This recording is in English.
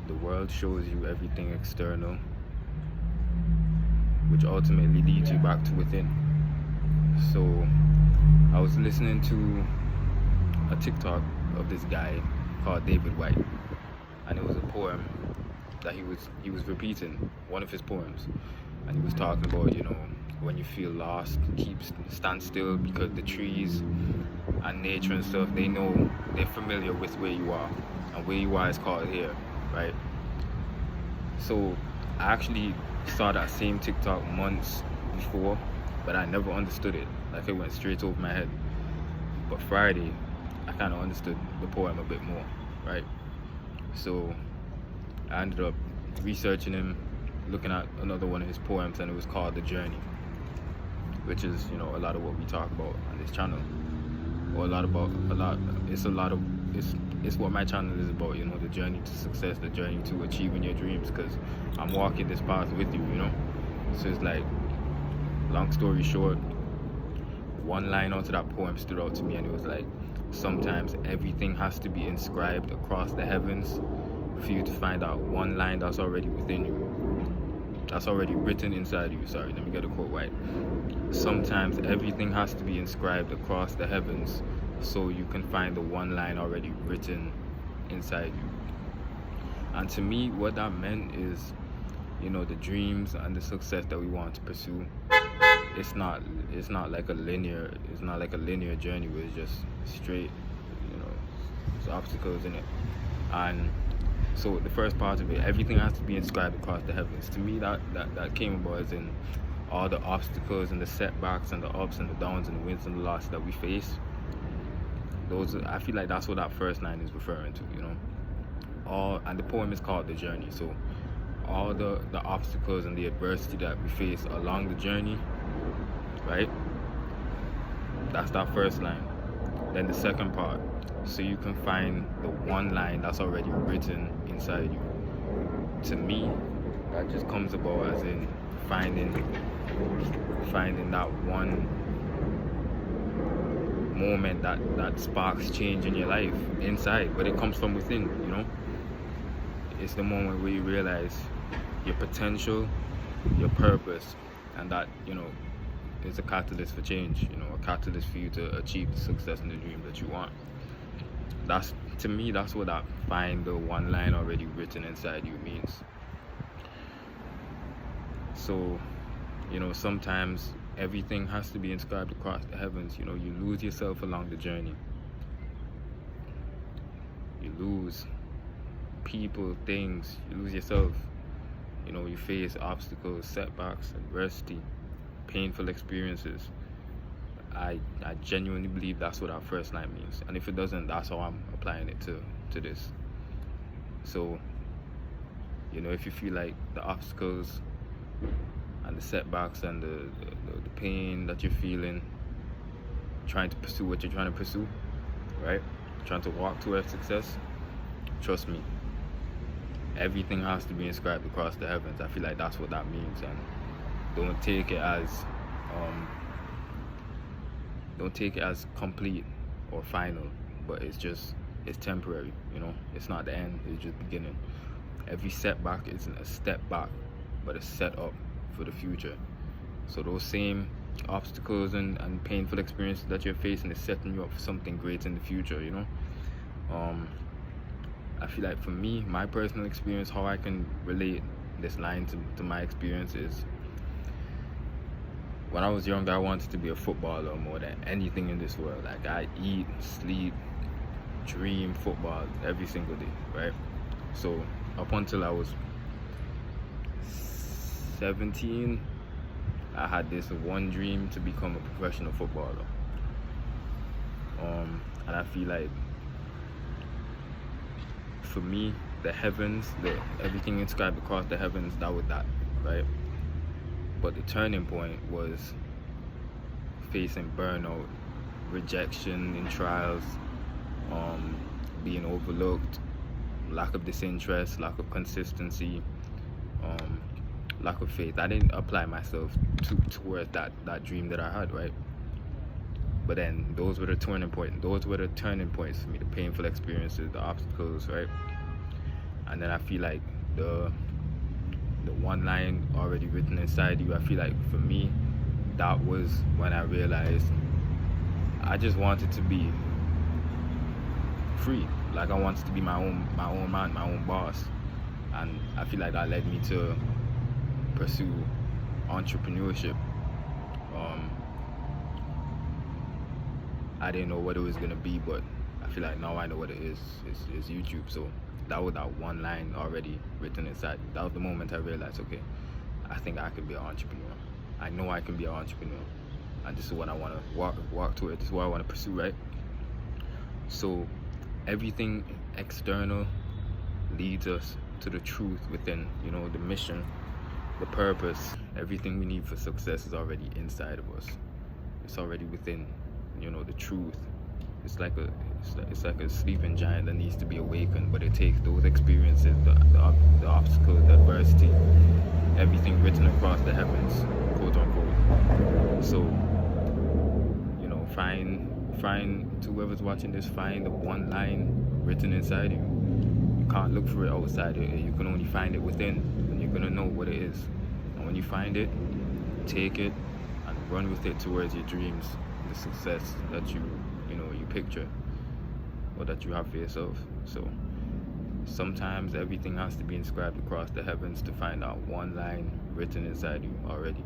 the world shows you everything external, which ultimately leads you back to within. So I was listening to a TikTok of this guy called David White, and it was a poem that he was repeating one of his poems, and he was talking about, when you feel lost, stand still, because the trees and nature and stuff, they're familiar with where you are, and where you are is called here, right? So I actually saw that same TikTok months before, but I never understood it. Like, it went straight over my head. But Friday, I kind of understood the poem a bit more, right? So I ended up researching him, looking at another one of his poems, and it was called The Journey, which is, a lot of what we talk about on this channel. Or it's what my channel is about, the journey to success, the journey to achieving your dreams, because I'm walking this path with you, So it's like, long story short, one line out of that poem stood out to me, and it was like, sometimes everything has to be inscribed across the heavens for you to find out one line that's already within you, that's already written inside you. Sorry, let me get a quote right. Sometimes everything has to be inscribed across the heavens so you can find the one line already written inside you. And to me, what that meant is, the dreams and the success that we want to pursue, it's not like a linear journey where it's just straight, there's obstacles in it. And so the first part of it, everything has to be inscribed across the heavens. To me, that came about as in all the obstacles and the setbacks and the ups and the downs and the wins and the losses that we face. I feel like that's what that first line is referring to, and the poem is called The Journey. So all the obstacles and the adversity that we face along the journey, right? That's that first line. Then the second part, so you can find the one line that's already written inside you. To me, that just comes about as in finding that one moment that sparks change in your life inside, but it comes from within. It's the moment where you realize your potential, your purpose, and that is a catalyst for change, a catalyst for you to achieve the success and the dream that you want. To me, that's what that find the one line already written inside you means. So, sometimes everything has to be inscribed across the heavens. You lose yourself along the journey. You lose people, things, you lose yourself. You face obstacles, setbacks, adversity, painful experiences. I genuinely believe that's what our first line means. And if it doesn't, that's how I'm applying it to this. So, if you feel like the obstacles and the setbacks and the pain that you're feeling, trying to pursue what you're trying to pursue, right? Trying to walk towards success, trust me, everything has to be inscribed across the heavens. I feel like that's what that means. And don't take it as complete or final, but it's temporary. It's not the end, it's just beginning. Every setback isn't a step back, but a setup for the future. So those same obstacles and painful experiences that you're facing is setting you up for something great in the future. I feel like for me, my personal experience, how I can relate this line to my experience is, when I was younger, I wanted to be a footballer more than anything in this world. Like, I eat, sleep, dream football every single day, right? So up until I was 17, I had this one dream to become a professional footballer. And I feel like, for me, the heavens, everything inscribed across the heavens, that was that, right? But the turning point was facing burnout, rejection in trials, being overlooked, lack of disinterest, lack of consistency, lack of faith. I didn't apply myself towards that dream that I had, right? But then those were the turning points. Those were the turning points for me, the painful experiences, the obstacles, right? And then I feel like the one line already written inside you, I feel like for me, that was when I realized I just wanted to be free. Like, I wanted to be my own man, my own boss. And I feel like that led me to pursue entrepreneurship. I didn't know what it was gonna be, but I feel like now I know what it is. It's YouTube. So that was that one line already written inside. That was the moment I realized, okay, I think I could be an entrepreneur. I know I can be an entrepreneur, and this is what I want to walk toward. This is what I want to pursue, right? So everything external leads us to the truth within. You know, the mission, the purpose, everything we need for success is already inside of us. It's already within. You know, the truth. It's like a sleeping giant that needs to be awakened, but it takes those experiences, the obstacles, the adversity, everything written across the heavens, quote unquote. So, you know, find to whoever's watching this, find the one line written inside you. You can't look for it outside. You can only find it within, and you're gonna know what it is. And when you find it, take it and run with it towards your dreams, the success that you picture or that you have for yourself. So sometimes everything has to be inscribed across the heavens to find out one line written inside you already.